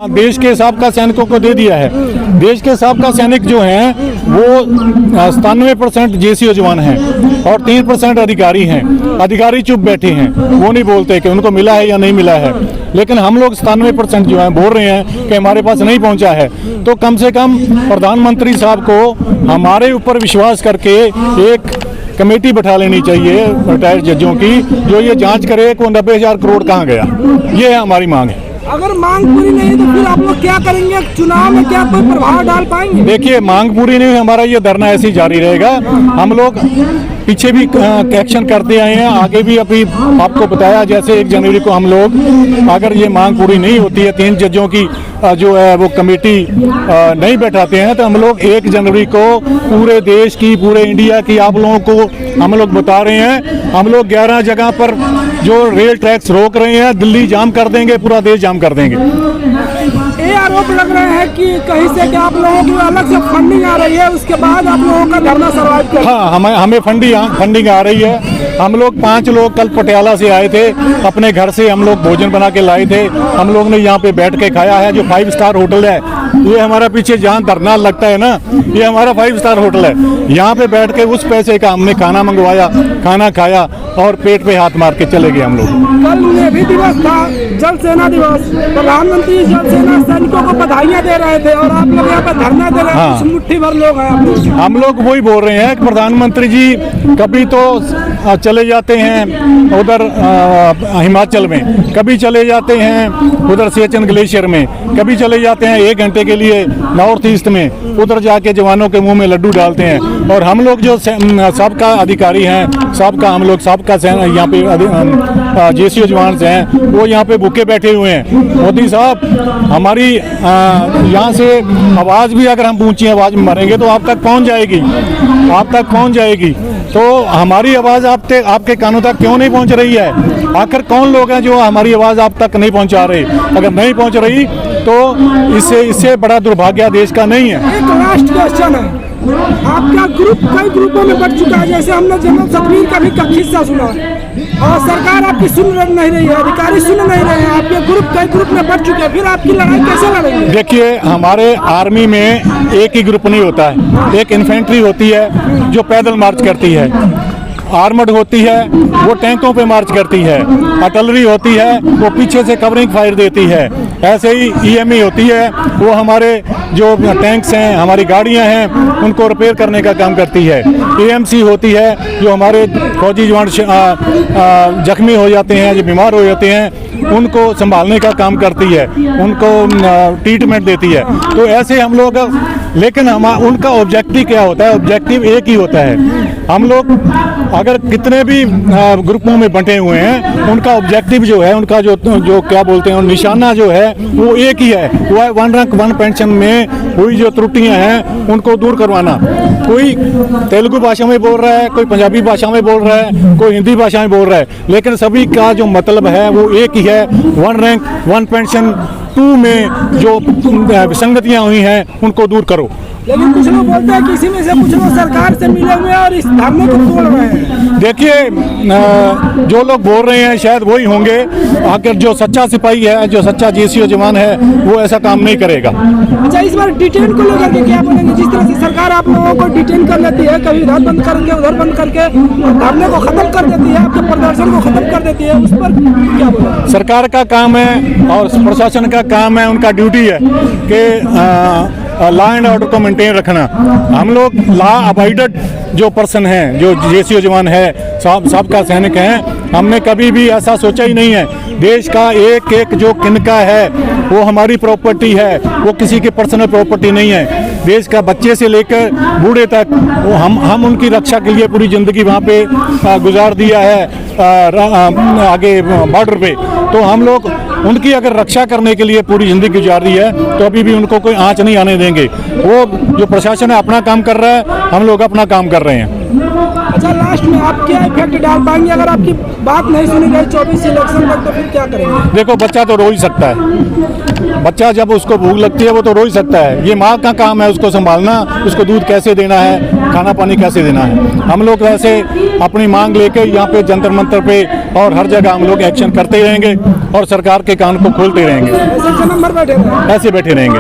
देश के साबका सैनिकों को दे दिया है। देश के साबका सैनिक जो हैं वो 97% जेसीओ जवान हैं और 3% अधिकारी हैं। अधिकारी चुप बैठे हैं, वो नहीं बोलते कि उनको मिला है या नहीं मिला है। लेकिन हम लोग 97% जो हैं बोल रहे हैं कि हमारे पास नहीं पहुंचा है। तो कम से कम प्रधानमंत्री साहब को हमारे ऊपर विश्वास करके एक कमेटी बैठा लेनी चाहिए रिटायर्ड जजों की, जो ये जांच करे कि 90,000 करोड़ कहाँ गया। ये है हमारी मांग है। अगर मांग पूरी नहीं तो फिर आप लोग क्या करेंगे? चुनाव में क्या कोई प्रभाव डाल पाएंगे? देखिए, मांग पूरी नहीं, हमारा ये धरना ऐसे ही जारी रहेगा। हम लोग पीछे भी एक्शन करते आए हैं, आगे भी अभी आपको बताया जैसे 1 जनवरी को हम लोग, अगर ये मांग पूरी नहीं होती है, 3 जजों की जो है वो कमेटी नहीं बैठाते हैं, तो हम लोग 1 जनवरी को पूरे देश की, पूरे इंडिया की आप लोगों को हम लोग बता रहे हैं, हम लोग 11 जगह पर जो रेल ट्रैक्स रोक रहे हैं, दिल्ली जाम कर देंगे, पूरा देश जाम कर देंगे। ये आरोप लग रहे हैं कि कहीं से कि आप लोगों की अलग से फंडिंग आ रही है, उसके बाद आप लोगों का धरना सर्वाइव कर। हाँ, हमें फंडिंग आ रही है। हम लोग 5 लोग कल पटियाला से आए थे, अपने घर से हम लोग भोजन बना के लाए थे। हम लोग ने यहाँ पे बैठ के खाया है। जो 5 स्टार होटल है, ये हमारा पीछे जहाँ धरना लगता है ना, ये हमारा 5 स्टार होटल है। यहाँ पे बैठ के उस पैसे का हमने खाना मंगवाया, खाना खाया और पेट पे हाथ मार के चले गए हम लोग। कल नेवी दिवस था, जल सेना दिवस, प्रधानमंत्री जल सेना सैनिकों को बधाइयाँ दे रहे थे और आप लोग यहाँ पे धरना दे रहे हैं। हाँ। मुट्ठी भर लोग हैं। हम लोग वही बोल रहे हैं कि प्रधानमंत्री जी कभी तो चले जाते हैं उधर हिमाचल में, कभी चले जाते हैं उधर सियाचिन ग्लेशियर में, कभी चले जाते हैं 1 घंटे के लिए नॉर्थ ईस्ट में, उधर जाके जवानों के मुंह में लड्डू डालते हैं। और हम लोग जो सबका अधिकारी हैं, सबका यहाँ पे जेसीओ जवान हैं, वो यहाँ पे भूखे बैठे हुए हैं। मोदी साहब, हमारी यहाँ से आवाज़ भी अगर हम ऊंची आवाज़ में मारेंगे तो आप तक पहुँच जाएगी। तो हमारी आवाज़ आपके कानों तक क्यों नहीं पहुँच रही है? आखिर कौन लोग हैं जो हमारी आवाज़ आप तक नहीं पहुँचा रहे? अगर नहीं पहुँच रही तो इससे बड़ा दुर्भाग्य देश का नहीं है। एक लास्ट क्वेश्चन है, आपका ग्रुप कई ग्रुपों में बढ़ चुका है, जैसे हमने जनरल सतवीर का भी किस्सा सुना और सरकार आपकी सुन नहीं रही है, अधिकारी सुन नहीं रहे हैं, आपके ग्रुप कई ग्रुप में बढ़ चुके हैं, फिर आपकी लड़ाई कैसे लड़ेंगे? देखिए, हमारे आर्मी में एक ही ग्रुप नहीं होता है। एक इन्फेंट्री होती है जो पैदल मार्च करती है, आर्मड होती है वो टैंकों पे मार्च करती है, आर्टिलरी होती है वो पीछे से कवरिंग फायर देती है, ऐसे ही ईएमई होती है वो हमारे जो टैंक्स हैं, हमारी गाड़ियां हैं, उनको रिपेयर करने का काम करती है। एएमसी होती है जो हमारे फौजी जवान जख्मी हो जाते हैं, जो बीमार हो जाते हैं, उनको संभालने का काम करती है, उनको ट्रीटमेंट देती है। तो ऐसे हम लोग, लेकिन उनका ऑब्जेक्टिव क्या होता है? ऑब्जेक्टिव एक ही होता है। हम लोग अगर कितने भी ग्रुपों में बंटे हुए हैं, उनका ऑब्जेक्टिव जो है, उनका जो क्या बोलते हैं, निशाना जो है वो एक ही है, वो है 1 रैंक 1 पेंशन में हुई जो त्रुटियां हैं उनको दूर करवाना। कोई तेलुगु भाषा में बोल रहा है, कोई पंजाबी भाषा में बोल रहा है, कोई हिंदी भाषा में बोल रहा है, लेकिन सभी का जो मतलब है वो एक ही है। 1 रैंक 1 पेंशन 2 में जो विसंगतियां हुई हैं उनको दूर करो। लेकिन कुछ लोग बोलते हैं कि इसी में से कुछ लोग सरकार से मिले हुए हैं और इस धरने को तोड़ रहे हैं। देखिए, जो लोग बोल रहे हैं शायद वही होंगे, आखिर जो सच्चा सिपाही है, जो सच्चा जेसीओ जवान है, वो ऐसा काम नहीं करेगा। अच्छा, इस बार डिटेन को लेकर के क्या बोलेंगे? जिस तरह से सरकार आप लोगों को डिटेन कर लेती है, कभी इधर बंद करके उधर बंद करके धरने को खत्म कर देती है, आपके प्रदर्शन को खत्म कर देती है, उस पर क्या बोलेंगे? सरकार का काम है और प्रशासन का काम है, उनका ड्यूटी है कि लॉ एंड ऑर्डर को मेंटेन रखना। हम लोग लॉ अबाइडेड जो पर्सन हैं, जो जेसीओ जवान है, सबका सैनिक हैं, हमने कभी भी ऐसा सोचा ही नहीं है। देश का एक एक जो किनका है वो हमारी प्रॉपर्टी है, वो किसी की पर्सनल प्रॉपर्टी नहीं है। देश का बच्चे से लेकर बूढ़े तक वो हम उनकी रक्षा के लिए पूरी ज़िंदगी वहाँ पे गुजार दिया है, आगे बॉर्डर पे। तो हम लोग उनकी अगर रक्षा करने के लिए पूरी ज़िंदगी गुजार दी है, तो अभी भी उनको कोई आँच नहीं आने देंगे। वो जो प्रशासन है अपना काम कर रहा है, हम लोग अपना काम कर रहे हैं। अच्छा, लास्ट में आप क्या इफेक्ट डाल पाएंगे अगर आपकी बात नहीं सुनी गई 24 इलेक्शन तक, तो फिर क्या करेंगे? देखो, बच्चा तो रो ही सकता है। बच्चा जब उसको भूख लगती है वो तो रो ही सकता है, ये माँ का काम है उसको संभालना, उसको दूध कैसे देना है, खाना पानी कैसे देना है। हम लोग वैसे अपनी मांग लेके यहाँ पे जंतर मंतर पे और हर जगह हम लोग एक्शन करते रहेंगे और सरकार के कान को खोलते रहेंगे, ऐसे जन्म भर बैठे रहे। ऐसे बैठे रहेंगे।